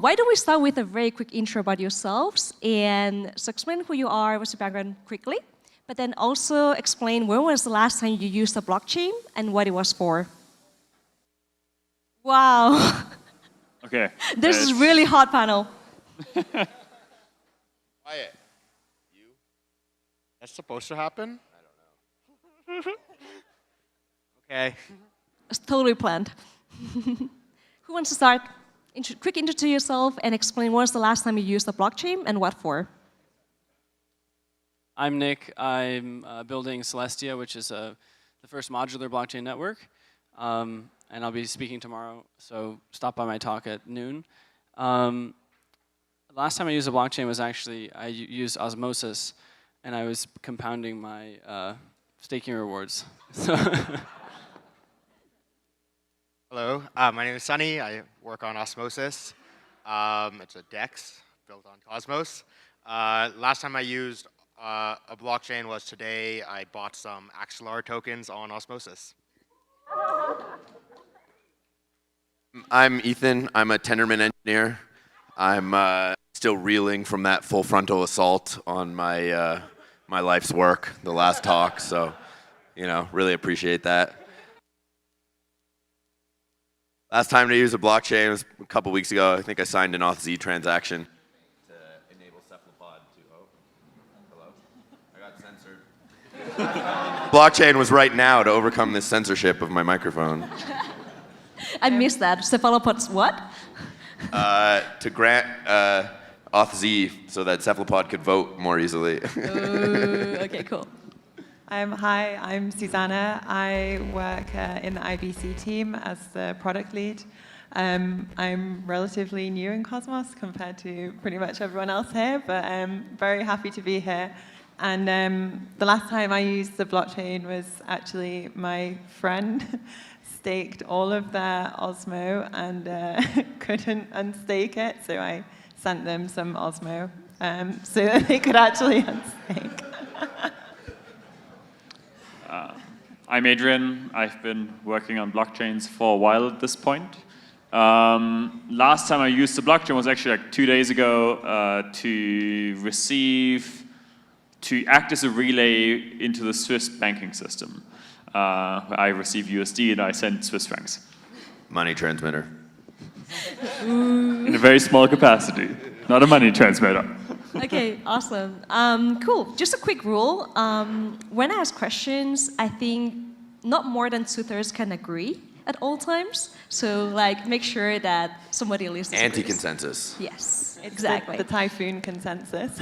Why don't we start with a very quick intro about yourselves, and so explain who you are, what's your background quickly, but then also explain when was the last time you used a blockchain and what it was for. Wow. Okay. This is really hot panel. Quiet. You? That's supposed to happen? I don't know. Okay. It's totally planned. Who wants to start? Quick intro to yourself and explain when was the last time you used a blockchain and what for. I'm Nick. I'm building Celestia, which is the first modular blockchain network. And I'll be speaking tomorrow, so stop by my talk at noon. Last time I used a blockchain was actually, I used Osmosis, and I was compounding my staking rewards. Hello, my name is Sunny. I work on Osmosis. It's a DEX built on Cosmos. Last time I used a blockchain was today. I bought some Axelar tokens on Osmosis. I'm Ethan. I'm a Tendermint engineer. I'm still reeling from that full frontal assault on my my life's work, the last talk. So, really appreciate that. Last time to use a blockchain was a couple weeks ago. I think I signed an auth-z transaction to enable cephalopod to. Oh, hello. I got censored. Blockchain was right now to overcome this censorship of my microphone. I missed that. Cephalopods what? To grant auth-z so that cephalopod could vote more easily. Okay, cool. Hi, I'm Susanna. I work in the IBC team as the product lead. I'm relatively new in Cosmos compared to pretty much everyone else here, but I'm very happy to be here. And the last time I used the blockchain was actually my friend staked all of their Osmo and couldn't unstake it, so I sent them some Osmo so that they could actually unstake. I'm Adrian. I've been working on blockchains for a while at this point. Last time I used the blockchain was actually like 2 days ago to act as a relay into the Swiss banking system. I receive USD and I send Swiss francs. Money transmitter. In a very small capacity, not a money transmitter. Okay, awesome. Cool. Just a quick rule. When I ask questions, I think not more than 2/3 can agree at all times. So, make sure that somebody at least disagrees. Anti-consensus. Yes, exactly. The typhoon consensus.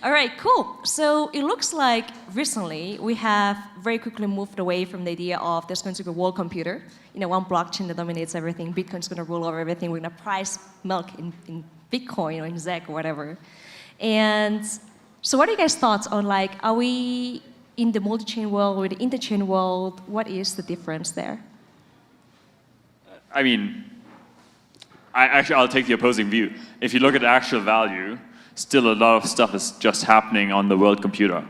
All right, cool. So it looks like recently we have very quickly moved away from the idea of there's going to be a world computer, one blockchain that dominates everything. Bitcoin's going to rule over everything. We're going to price milk in Bitcoin or in ZEC or whatever. And so what are you guys' thoughts on are we in the multi-chain world or the interchain world? What is the difference there? I mean, I'll take the opposing view. If you look at the actual value, still a lot of stuff is just happening on the world computer,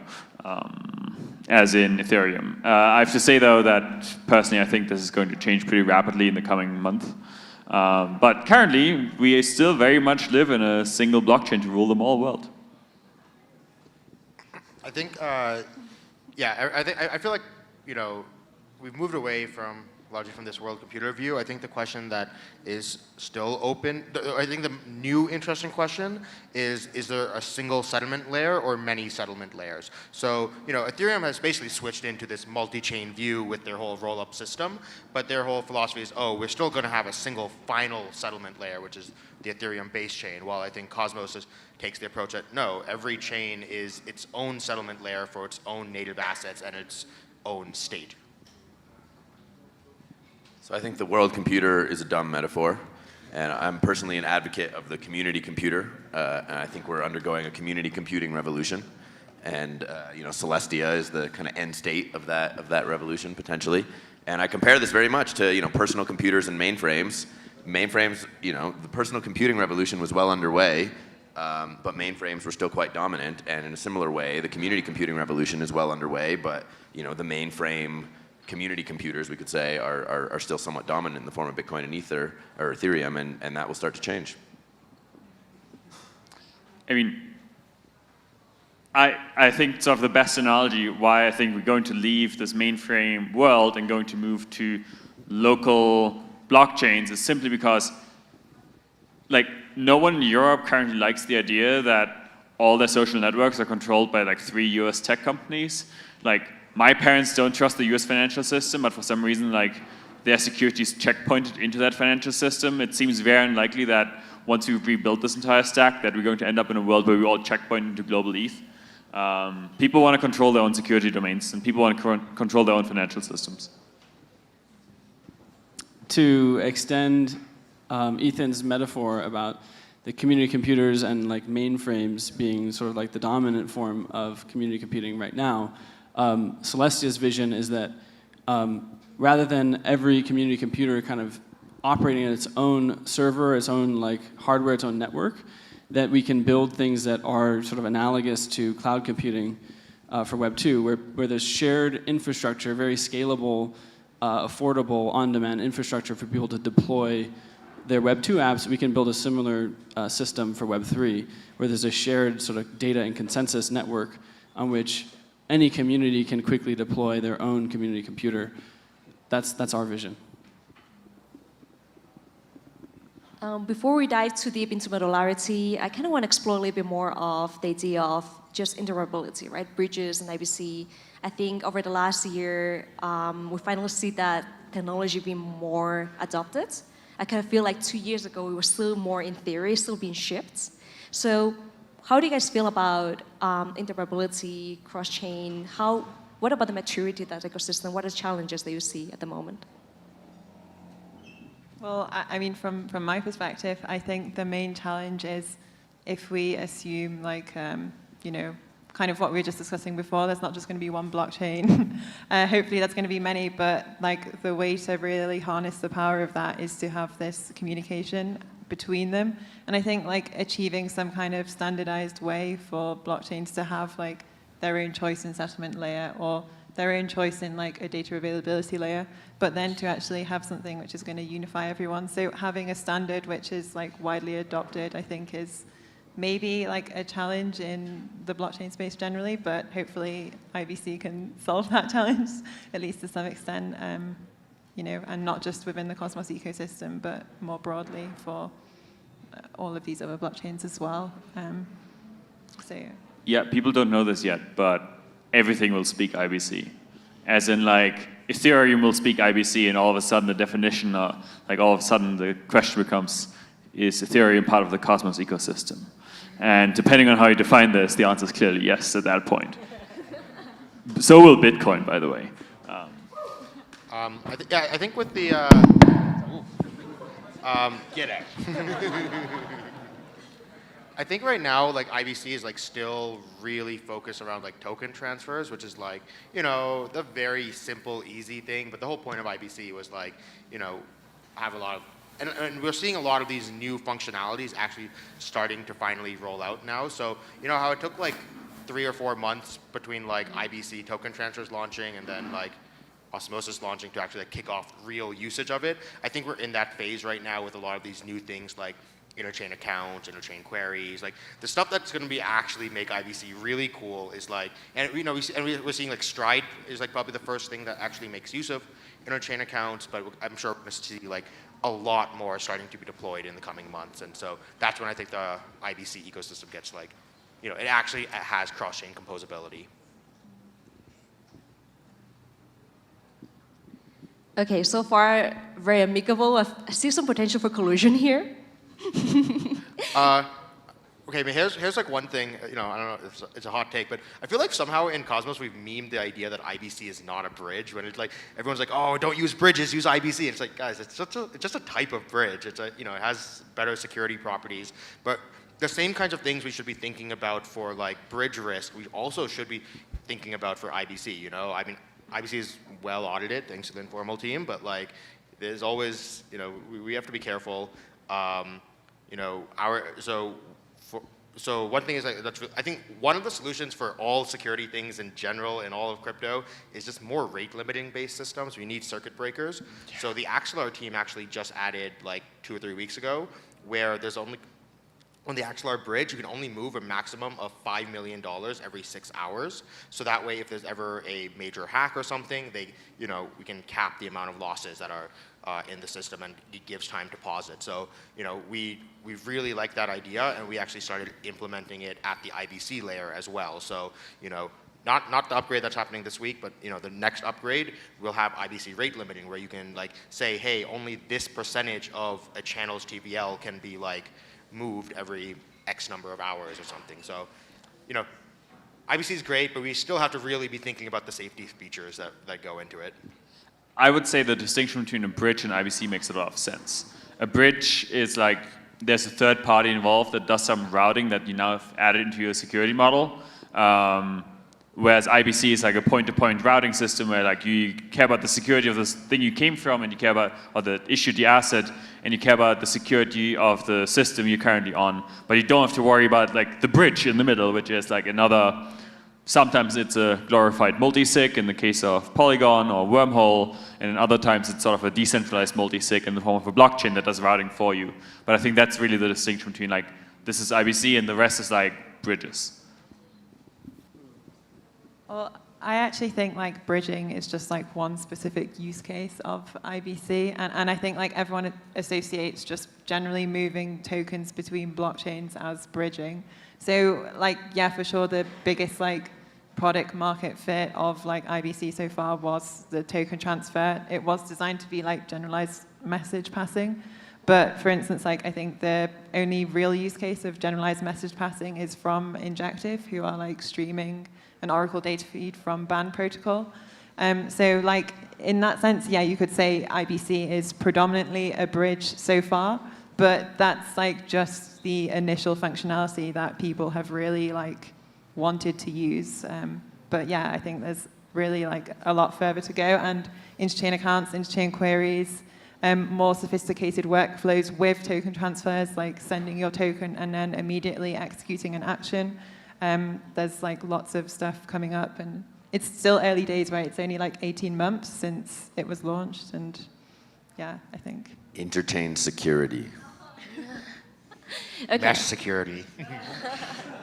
as in Ethereum. I have to say, though, that personally I think this is going to change pretty rapidly in the coming month. But currently, we still very much live in a single blockchain to rule them all world. I think, I feel like, we've moved away largely from this world computer view. I think the question that is still open, I think the new interesting question is there a single settlement layer or many settlement layers? So, Ethereum has basically switched into this multi-chain view with their whole roll-up system, but their whole philosophy is, we're still going to have a single final settlement layer, which is the Ethereum base chain, while I think Cosmos takes the approach that, no, every chain is its own settlement layer for its own native assets and its own state. So I think the world computer is a dumb metaphor, and I'm personally an advocate of the community computer, and I think we're undergoing a community computing revolution, and Celestia is the kind of end state of that revolution potentially, and I compare this very much to personal computers and mainframes. Mainframes, the personal computing revolution was well underway, but mainframes were still quite dominant, and in a similar way, the community computing revolution is well underway, but the mainframe community computers, we could say, are still somewhat dominant in the form of Bitcoin and Ether or Ethereum, and that will start to change. I mean, I think sort of the best analogy why I think we're going to leave this mainframe world and going to move to local blockchains is simply because, like, no one in Europe currently likes the idea that all their social networks are controlled by like 3 US tech companies. Like, my parents don't trust the US financial system, but for some reason, like, their security is checkpointed into that financial system. It seems very unlikely that once we've rebuilt this entire stack, that we're going to end up in a world where we all checkpoint into global ETH. People want to control their own security domains, and people want to control their own financial systems. To extend Ethan's metaphor about the community computers and like mainframes being sort of like the dominant form of community computing right now, Celestia's vision is that rather than every community computer kind of operating in its own server, its own like hardware, its own network, that we can build things that are sort of analogous to cloud computing for Web 2, where there's shared infrastructure, very scalable, affordable, on-demand infrastructure for people to deploy their Web 2 apps. We can build a similar system for Web 3, where there's a shared sort of data and consensus network on which any community can quickly deploy their own community computer. That's our vision. Before we dive too deep into modularity, I kind of want to explore a little bit more of the idea of just interoperability, right? Bridges and IBC. I think over the last year, we finally see that technology being more adopted. I kind of feel like 2 years ago, we were still more in theory, still being shipped. So how do you guys feel about interoperability, cross-chain? What about the maturity of that ecosystem? What are the challenges that you see at the moment? Well, I mean, from my perspective, I think the main challenge is if we assume, like, you know, kind of what we were just discussing before, there's not just going to be one blockchain. Hopefully there's going to be many, but like the way to really harness the power of that is to have this communication between them. And I think like achieving some kind of standardized way for blockchains to have like their own choice in settlement layer or their own choice in like a data availability layer, but then to actually have something which is going to unify everyone. So having a standard which is like widely adopted, I think is maybe like a challenge in the blockchain space generally, but hopefully IBC can solve that challenge, at least to some extent, you know, and not just within the Cosmos ecosystem, but more broadly for all of these other blockchains as well. So yeah. Yeah, people don't know this yet, but everything will speak IBC. As in, like, Ethereum will speak IBC, and all of a sudden the definition, like all of a sudden the question becomes, is Ethereum part of the Cosmos ecosystem? And depending on how you define this, the answer is clearly yes at that point. So will Bitcoin, by the way. I think with the get out. I think right now, like IBC is like still really focused around like token transfers, which is like, you know, the very simple, easy thing. But the whole point of IBC was like, you know, have a lot of, and we're seeing a lot of these new functionalities actually starting to finally roll out now. So, you know how it took like 3 or 4 months between like IBC token transfers launching and then like Osmosis launching to actually like kick off real usage of it. I think we're in that phase right now with a lot of these new things like interchain accounts, interchain queries, like the stuff that's going to be actually make IBC really cool is like, and you know, we're seeing like Stride is like probably the first thing that actually makes use of interchain accounts, but I'm sure we're going to see like a lot more starting to be deployed in the coming months, and so that's when I think the IBC ecosystem gets like, you know, it actually has cross-chain composability. Okay, so far very amicable. I see some potential for collusion here. Okay, but here's like one thing, you know, I don't know, it's a hot take, but I feel like somehow in Cosmos we've memed the idea that IBC is not a bridge, when it's like, everyone's like, oh, don't use bridges, use IBC. And it's like, guys, it's just a type of bridge. It's a, you know, it has better security properties, but the same kinds of things we should be thinking about for like bridge risk, we also should be thinking about for IBC, you know? I mean, IBC is well audited, thanks to the Informal team, but like, there's always, you know, we have to be careful. You know, so one thing is I think one of the solutions for all security things in general in all of crypto is just more rate limiting based systems. We need circuit breakers. Yeah. So the Axelar team actually just added like 2 or 3 weeks ago, where there's only on the Axelar bridge, you can only move a maximum of $5 million every 6 hours. So that way, if there's ever a major hack or something, we can cap the amount of losses that are in the system, and it gives time to pause it. So, we really like that idea, and we actually started implementing it at the IBC layer as well. So, not the upgrade that's happening this week, but the next upgrade will have IBC rate limiting, where you can like say, hey, only this percentage of a channel's TVL can be like moved every X number of hours or something. So, IBC is great, but we still have to really be thinking about the safety features that go into it. I would say the distinction between a bridge and IBC makes a lot of sense. A bridge is like there's a third party involved that does some routing that you now have added into your security model. Whereas IBC is like a point-to-point routing system where like you care about the security of this thing you came from, and you care about, or that issued the asset, and you care about the security of the system you're currently on. But you don't have to worry about like the bridge in the middle, which is like another, sometimes it's a glorified multi-sig in the case of Polygon or Wormhole, and in other times it's sort of a decentralized multi-sig in the form of a blockchain that does routing for you. But I think that's really the distinction between like, this is IBC and the rest is like bridges. Well, I actually think like bridging is just like one specific use case of IBC, and I think like everyone associates just generally moving tokens between blockchains as bridging. So like, yeah, for sure, the biggest like product market fit of like IBC so far was the token transfer. It was designed to be like generalized message passing. But for instance, like I think the only real use case of generalized message passing is from Injective, who are like streaming an Oracle data feed from BAN protocol. So like in that sense, yeah, you could say IBC is predominantly a bridge so far, but that's like just the initial functionality that people have really like wanted to use. But yeah, I think there's really like a lot further to go, and interchain accounts, interchain queries, more sophisticated workflows with token transfers, like sending your token and then immediately executing an action. There's like lots of stuff coming up, and it's still early days, right? It's only like 18 months since it was launched, and yeah, I think. Interchain security. Okay. Mesh security.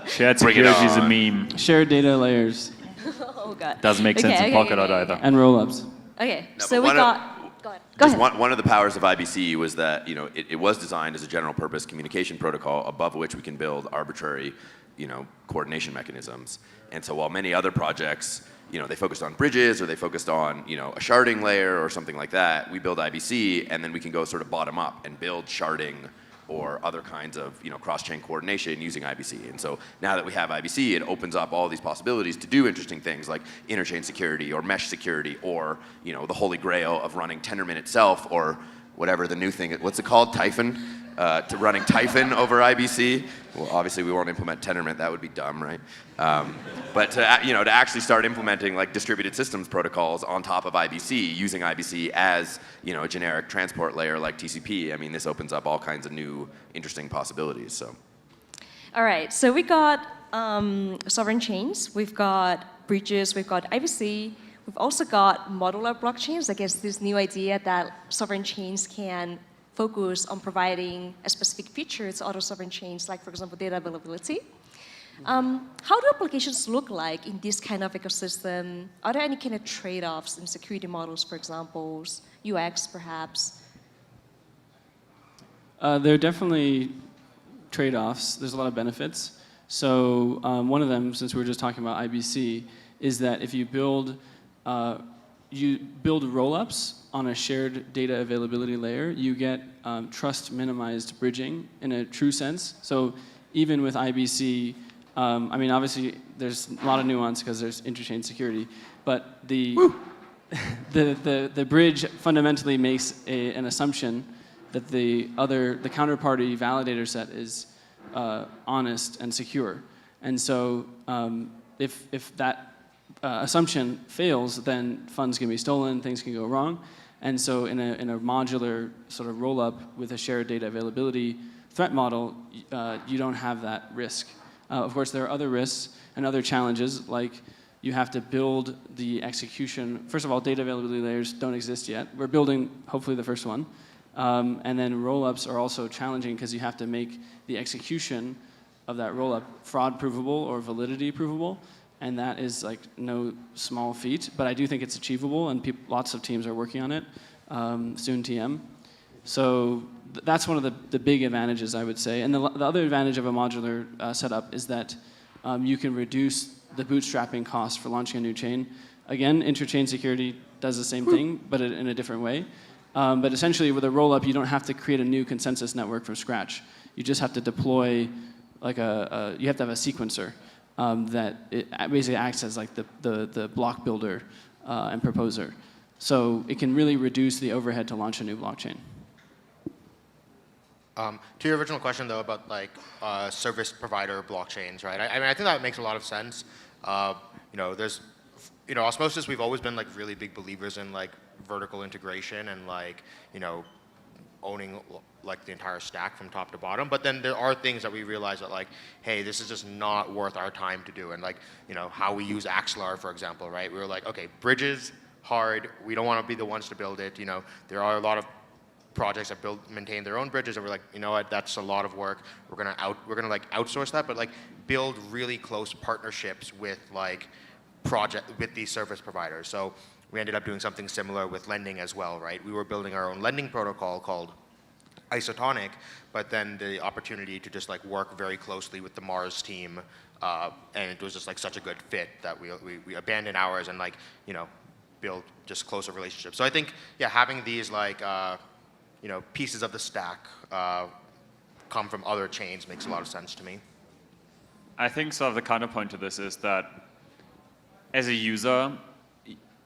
Shared security is a meme. Shared data layers. Oh god. Doesn't make sense in Polkadot either. And rollups. Okay, No, so but we got. Go ahead. One of the powers of IBC was that it was designed as a general purpose communication protocol above which we can build arbitrary coordination mechanisms. And so while many other projects, they focused on bridges or they focused on, a sharding layer or something like that, we build IBC and then we can go sort of bottom up and build sharding or other kinds of, cross-chain coordination using IBC. And so now that we have IBC, it opens up all these possibilities to do interesting things like interchain security or mesh security or, the holy grail of running Tendermint itself or whatever the new thing, what's it called, Typhon? To running Typhon over IBC. Well, obviously we won't implement Tendermint, that would be dumb, right? But to actually start implementing like distributed systems protocols on top of IBC, using IBC as a generic transport layer like TCP, I mean, this opens up all kinds of new interesting possibilities. So. All right, so we got sovereign chains, we've got bridges, we've got IBC, we've also got modular blockchains. I guess this new idea that sovereign chains can focus on providing a specific feature to other sovereign chains, like for example, data availability. How do applications look like in this kind of ecosystem? Are there any kind of trade-offs in security models, for example, UX perhaps? There are definitely trade-offs. There's a lot of benefits. So one of them, since we were just talking about IBC, is that if you build roll-ups on a shared data availability layer, you get trust minimized bridging in a true sense. So even with IBC, I mean, obviously there's a lot of nuance because there's interchain security, but the bridge fundamentally makes an assumption that the counterparty validator set is honest and secure. And so if that assumption fails, then funds can be stolen, things can go wrong. And so in a modular sort of roll-up with a shared data availability threat model, you don't have that risk. Of course, there are other risks and other challenges, like you have to build the execution. First of all, data availability layers don't exist yet. We're building, hopefully, the first one. And then roll-ups are also challenging because you have to make the execution of that roll-up fraud provable or validity provable. And that is like no small feat. But I do think it's achievable, and lots of teams are working on it. Soon TM. So that's one of the big advantages, I would say. And the other advantage of a modular setup is that you can reduce the bootstrapping cost for launching a new chain. Again, interchain security does the same thing, but in a different way. But essentially, with a roll-up, you don't have to create a new consensus network from scratch. You just have to deploy, like you have to have a sequencer that it basically acts as like the block builder and proposer. So it can really reduce the overhead to launch a new blockchain. To your original question, though, about like service provider blockchains, right? I mean, I think that makes a lot of sense. There's, Osmosis, we've always been like really big believers in like vertical integration and like, owning like the entire stack from top to bottom. But then there are things that we realize that like, hey, this is just not worth our time to do. And like, how we use Axelar, for example, right? We were like, okay, bridges, hard. We don't want to be the ones to build it. There are a lot of projects that maintain their own bridges, and we're like, you know what, that's a lot of work. We're gonna like outsource that, but like build really close partnerships with like with these service providers. So we ended up doing something similar with lending as well, right? We were building our own lending protocol called Isotonic, but then the opportunity to just like work very closely with the Mars team, and it was just like such a good fit that we abandoned ours and like build just closer relationships. So I think having these like pieces of the stack come from other chains makes a lot of sense to me. I think sort of the counterpoint to this is that as a user,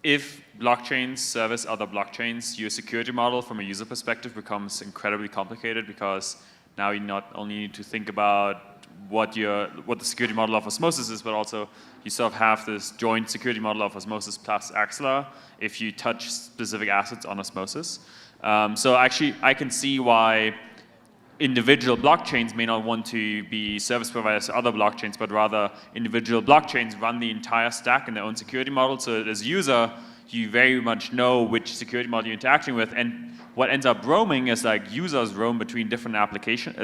if blockchains service other blockchains, your security model from a user perspective becomes incredibly complicated, because now you not only need to think about what the security model of Osmosis is, but also you sort of have this joint security model of Osmosis plus Axelar if you touch specific assets on Osmosis. So actually, I can see why individual blockchains may not want to be service providers to other blockchains, but rather individual blockchains run the entire stack in their own security model. So as a user, you very much know which security model you're interacting with. And what ends up roaming is like users roam between different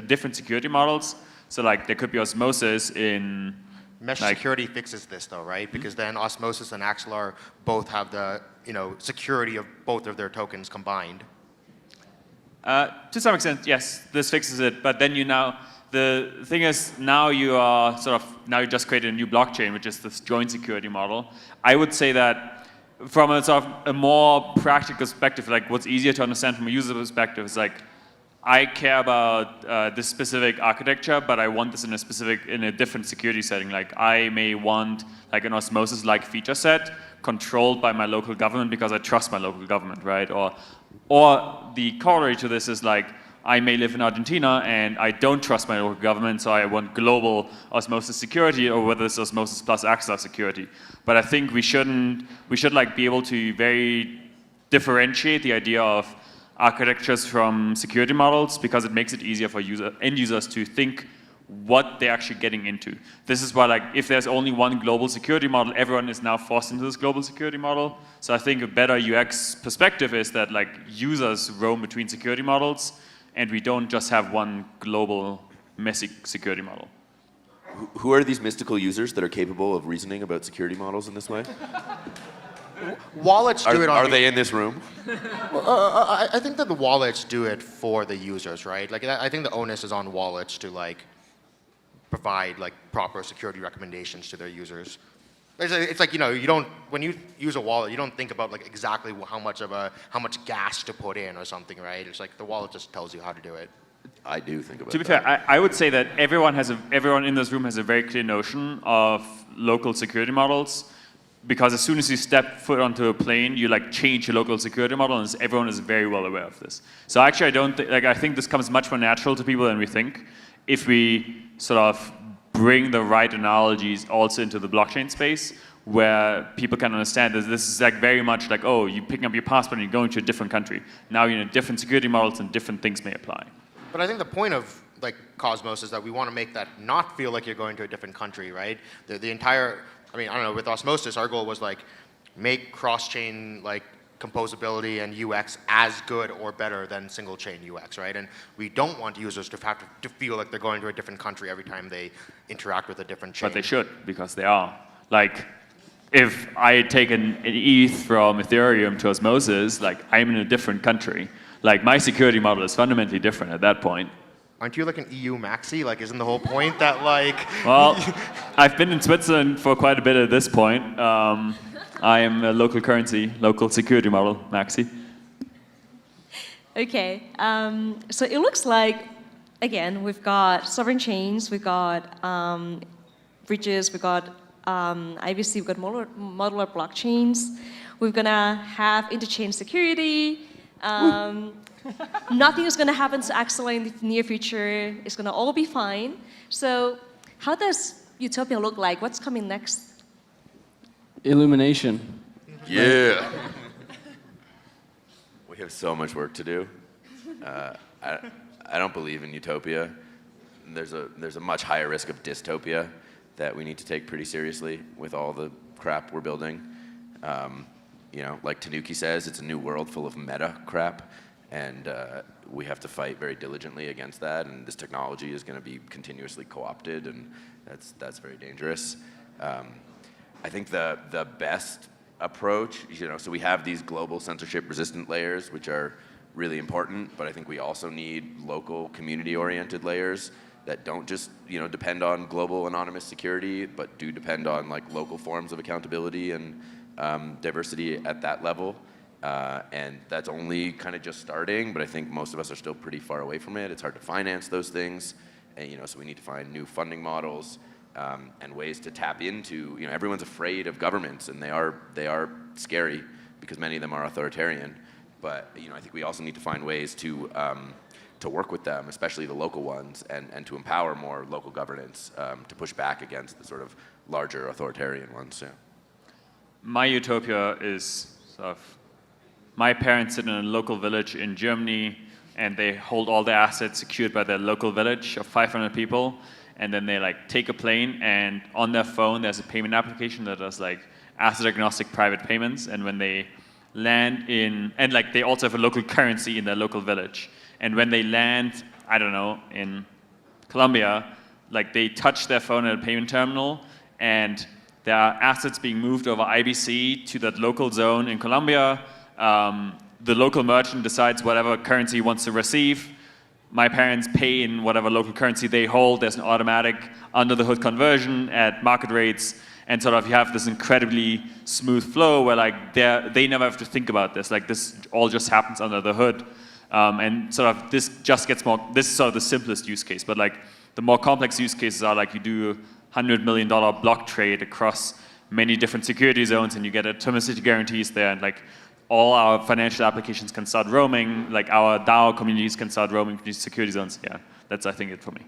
different security models. So like there could be Osmosis in Mesh security fixes this though, right? Because then Osmosis and Axelar both have the security of both of their tokens combined. To some extent, yes, this fixes it. But then the thing is, now you just created a new blockchain, which is this joint security model. I would say that from a sort of a more practical perspective, like what's easier to understand from a user perspective is like, I care about this specific architecture, but I want this in a different security setting. Like I may want like an Osmosis-like feature set controlled by my local government because I trust my local government, right? Or the corollary to this is like, I may live in Argentina and I don't trust my local government, so I want global Osmosis security, or whether it's Osmosis plus Axelar security. But I think we should like be able to very differentiate the idea of architectures from security models, because it makes it easier for end users to think what they're actually getting into. This is why, like, if there's only one global security model, everyone is now forced into this global security model. So I think a better UX perspective is that like users roam between security models, and we don't just have one global messy security model. Who are these mystical users that are capable of reasoning about security models in this way? Wallets do it on... Are they in this room? I think that the wallets do it for the users, right? Like, I think the onus is on wallets to like provide like proper security recommendations to their users. It's like, when you use a wallet, you don't think about like exactly how much gas to put in or something, right? It's like the wallet just tells you how to do it. I do think about that. To be fair, I would say that everyone in this room has a very clear notion of local security models, because as soon as you step foot onto a plane, you like change your local security model, and everyone is very well aware of this. So actually, I think this comes much more natural to people than we think, if we sort of bring the right analogies also into the blockchain space, where people can understand that this is like very much like, oh, you picking up your passport and you're going to a different country. Now you're in a different security models and different things may apply. But I think the point of like Cosmos is that we want to make that not feel like you're going to a different country, right? The entire, I mean, I don't know, with Osmosis, our goal was like make cross-chain like composability and UX as good or better than single-chain UX, right? And we don't want users to have to feel like they're going to a different country every time they interact with a different chain. But they should, because they are. Like, if I take an ETH from Ethereum to Osmosis, like, I'm in a different country. Like, my security model is fundamentally different at that point. Aren't you like an EU maxi? Like, isn't the whole point that like... Well, I've been in Switzerland for quite a bit at this point. I am a local currency, local security model, maxi. Okay, so it looks like, again, we've got sovereign chains, we've got bridges, we've got IBC, we've got modular blockchains. We're gonna have interchain security. Nothing is gonna happen to Axelar in the near future. It's gonna all be fine. So how does Utopia look like? What's coming next? Illumination. Yeah. We have so much work to do. I don't believe in utopia. There's a much higher risk of dystopia that we need to take pretty seriously with all the crap we're building. You know, like Tanuki says, it's a new world full of meta crap, and we have to fight very diligently against that. And this technology is going to be continuously co-opted, and that's very dangerous. I think the best approach, you know, so we have these global censorship-resistant layers, which are really important, but I think we also need local community-oriented layers that don't just, you know, depend on global anonymous security, but do depend on like local forms of accountability and diversity at that level. And that's only kind of just starting, but I think most of us are still pretty far away from it. It's hard to finance those things, and, you know, so we need to find new funding models and ways to tap into, you know, everyone's afraid of governments, and they are scary because many of them are authoritarian. But, you know, I think we also need to find ways to work with them, especially the local ones, and to empower more local governance to push back against the sort of larger authoritarian ones. Yeah. My utopia is sort of, my parents sit in a local village in Germany, and they hold all their assets secured by their local village of 500 people, and then they like take a plane, and on their phone there's a payment application that does like asset agnostic private payments, and when they land in, and like they also have a local currency in their local village, and when they land, I don't know, in Colombia, like they touch their phone at a payment terminal, and there are assets being moved over IBC to that local zone in Colombia. The local merchant decides whatever currency he wants to receive. My parents pay in whatever local currency they hold. There's an automatic under-the-hood conversion at market rates, and sort of you have this incredibly smooth flow where like they never have to think about this. Like this all just happens under the hood, and sort of this just gets more. This is sort of the simplest use case, but like the more complex use cases are like you do $100 million block trade across many different security zones, and you get atomicity guarantees there, and like all our financial applications can start roaming, like our DAO communities can start roaming these security zones. Yeah, that's, I think, it for me.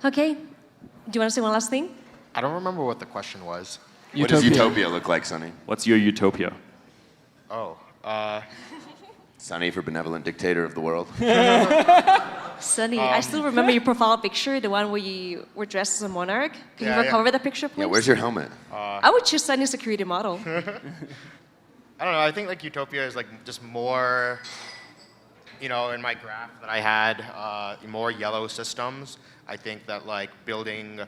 Okay, do you want to say one last thing? I don't remember what the question was. What does utopia look like, Sunny? What's your utopia? Oh, Sunny for benevolent dictator of the world. Sunny, I still remember your profile picture, the one where you were dressed as a monarch. Can you Yeah, recover that picture, please? Yeah, where's your helmet? I would choose Sunny's security model. I don't know. I think like utopia is like just more, you know, in my graph that I had, more yellow systems. I think that like building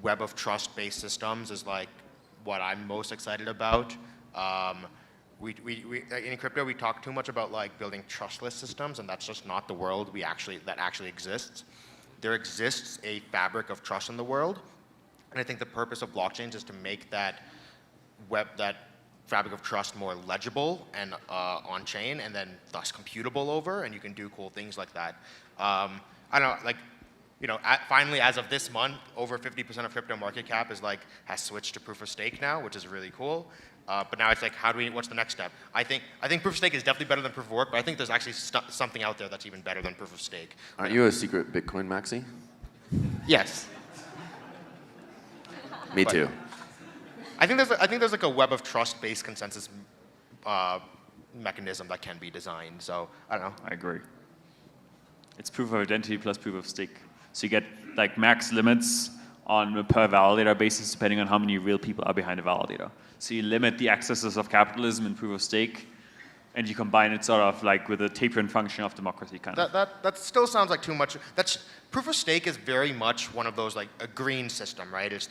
web of trust based systems is like what I'm most excited about. In crypto, we talk too much about like building trustless systems, and that's just not the world that actually exists. There exists a fabric of trust in the world, and I think the purpose of blockchains is to make that fabric of trust more legible and on chain, and then thus computable over, and you can do cool things like that. I don't know, like, you know, finally, as of this month, over 50% of crypto market cap has switched to proof of stake now, which is really cool. But now it's like, what's the next step? I think proof of stake is definitely better than proof of work, but I think there's actually something out there that's even better than proof of stake. Aren't you a secret Bitcoin maxi? Yes. Me too. I think there's like a web of trust-based consensus mechanism that can be designed. So I don't know. I agree. It's proof of identity plus proof of stake. So you get like max limits on a per validator basis depending on how many real people are behind a validator. So you limit the excesses of capitalism in proof of stake, and you combine it sort of like with a tapering function of democracy kind of. That still sounds like too much. Proof of stake is very much one of those like a green system, right? It's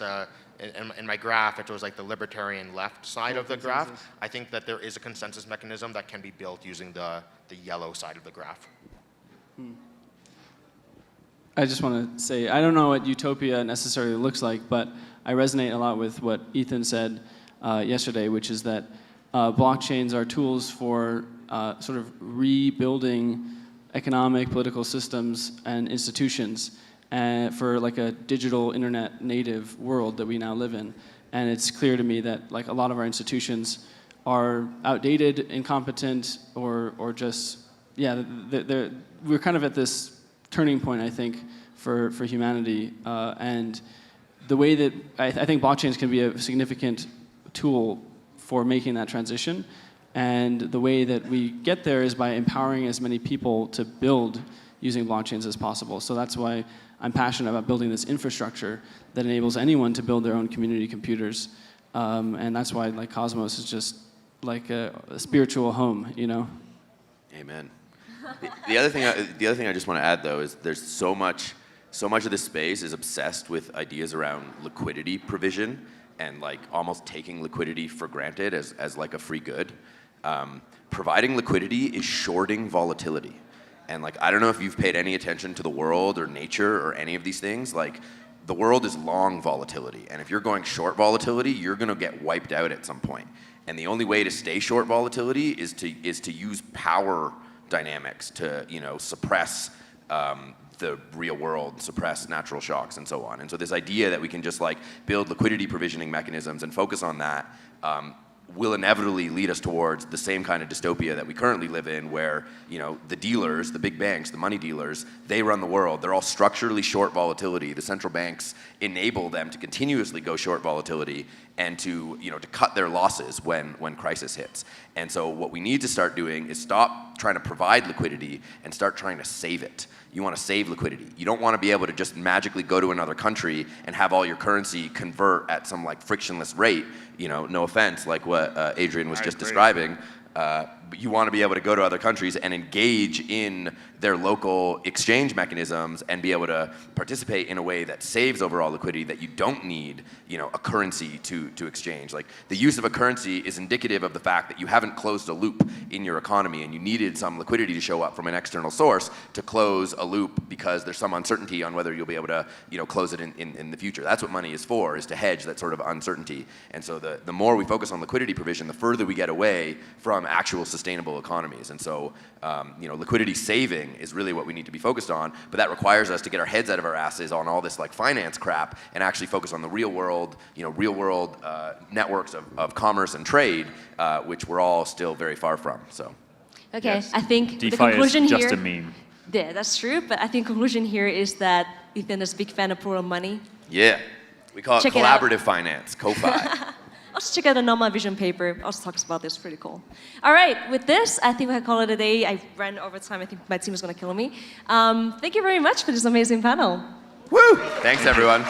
in my graph, it was like the libertarian left side of the graph. I think that there is a consensus mechanism that can be built using the yellow side of the graph. I just want to say, I don't know what utopia necessarily looks like, but I resonate a lot with what Ethan said yesterday, which is that blockchains are tools for sort of rebuilding economic, political systems and institutions for like a digital internet native world that we now live in. And it's clear to me that like a lot of our institutions are outdated, incompetent, or just, yeah, we're kind of at this turning point, I think, for humanity. And the way that I think blockchains can be a significant tool for making that transition. And the way that we get there is by empowering as many people to build using blockchains as possible. So that's why I'm passionate about building this infrastructure that enables anyone to build their own community computers. And that's why like Cosmos is just like a spiritual home, you know? Amen. The other thing I just want to add though is there's so much of this space is obsessed with ideas around liquidity provision and like almost taking liquidity for granted as like a free good. Providing liquidity is shorting volatility. And like, I don't know if you've paid any attention to the world or nature or any of these things, like the world is long volatility. And if you're going short volatility, you're gonna get wiped out at some point. And the only way to stay short volatility is to use power dynamics to, you know, suppress the real world, suppress natural shocks and so on. And so this idea that we can just like build liquidity provisioning mechanisms and focus on that will inevitably lead us towards the same kind of dystopia that we currently live in where, you know, the dealers, the big banks, the money dealers, they run the world. They're all structurally short volatility. The central banks enable them to continuously go short volatility and to, you know, to cut their losses when crisis hits. And so what we need to start doing is stop trying to provide liquidity and start trying to save it. You want to save liquidity. You don't want to be able to just magically go to another country and have all your currency convert at some like frictionless rate. You know, no offense, like what Adrian was just describing. But you want to be able to go to other countries and engage in their local exchange mechanisms and be able to participate in a way that saves overall liquidity, that you don't need, you know, a currency to exchange. Like the use of a currency is indicative of the fact that you haven't closed a loop in your economy and you needed some liquidity to show up from an external source to close a loop because there's some uncertainty on whether you'll be able to, you know, close it in the future. That's what money is for, is to hedge that sort of uncertainty. And so the more we focus on liquidity provision, the further we get away from actual sustainable economies. And so, you know, liquidity saving is really what we need to be focused on, but that requires us to get our heads out of our asses on all this like finance crap and actually focus on the real world, you know, networks of commerce and trade, which we're all still very far from, so. Okay, Yes. I think DeFi the conclusion is just here, a meme. Yeah, that's true, but I think conclusion here is that Ethan is a big fan of pool of money. Yeah, we call it Check it out. collaborative finance, CoFi. Also check out the Anoma vision paper. Also talks about this, pretty cool. All right, with this, I think we can call it a day. I ran over time. I think my team is going to kill me. Thank you very much for this amazing panel. Woo! Thanks, everyone.